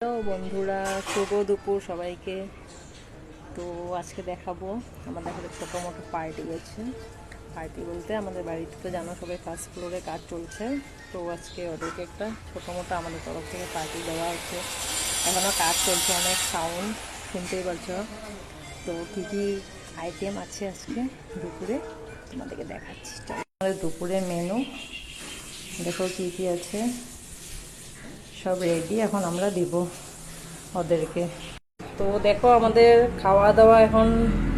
Hello বন্ধুরা, শুভ দুপুর সবাইকে। তো আজকে দেখাবো আমাদের এখানে ছোটো মোটো পার্টি আছে। পার্টি বলতে আমাদের বাড়িতে তো জানো সবাই ফার্স্ট ফ্লোরে কাজ চলছে, তো আজকে ওদেরকে একটা ছোটো মোটো আমাদের তরফ থেকে পার্টি দেওয়া হচ্ছে। এখনও কাজ চলছে, অনেক সাউন্ড শুনতেই পারছো। তো কী কী আইটেম আছে আজকে দুপুরে তোমাদেরকে দেখাচ্ছি। আমাদের দুপুরের মেনু দেখো কী কী আছে, সব রেডি, এখন আমরা দিব ওদেরকে। তো দেখো আমাদের খাওয়া দাওয়া এখন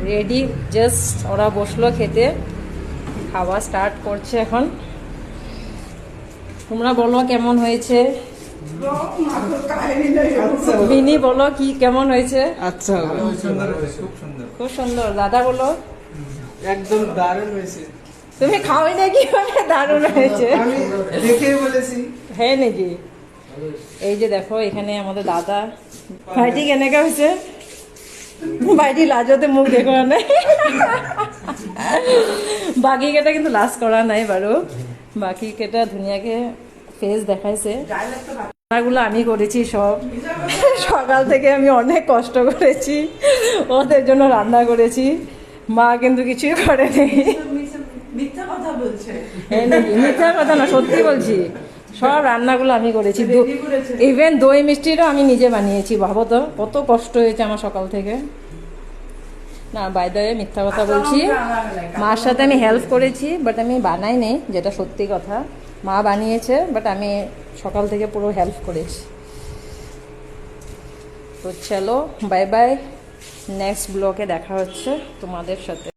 রেডি, জাস্ট ওরা বসলো খেতে, খাওয়া স্টার্ট করছে এখন। তোমরা বলো কেমন হয়েছে, বিনি বলো কি কেমন হয়েছে। আচ্ছা, খুব সুন্দর। দাদা বলো একদম দারুণ হয়েছে। তুমি খাওয়াই নাকি, মানে দারুণ হয়েছে আমি দেখেই বলেছি। হ্যাঁ নাকি? এই যে দেখো এখানে আমাদের দাদা। ভাইটি কেনেকা হয়েছে? ভাইটি লাজতে মুখ দেখো নাই, বাকি কেটা কিন্তু লাজ করা নাই বাৰু, বাকি কেটা ধুনীয়াকে ফেস দেখাইছে। রান্নাগুলো আমি করেছি সব, সকাল থেকে আমি অনেক কষ্ট করেছি, ওদের জন্য রান্না করেছি। মা কিন্তু কিছুই করেনি। মিথ্যা কথা বলছে। মিথ্যা কথা না, সত্যি বলছি। সব রান্নাগুলো আমি করেছি, ইভেন দই মিষ্টিটাও আমি নিজে বানিয়েছি। ভাবো তো কত কষ্ট হয়েছে আমার সকাল থেকে। না বাইরে মিথ্যা কথা বলছি, মার সাথে আমি হেল্প করেছি, বাট আমি বানাই নেই, যেটা সত্যি কথা। মা বানিয়েছে, বাট আমি সকাল থেকে পুরো হেল্প করেছি। তো চলো বাই বাই, নেক্সট ব্লগে দেখা হচ্ছে তোমাদের সাথে।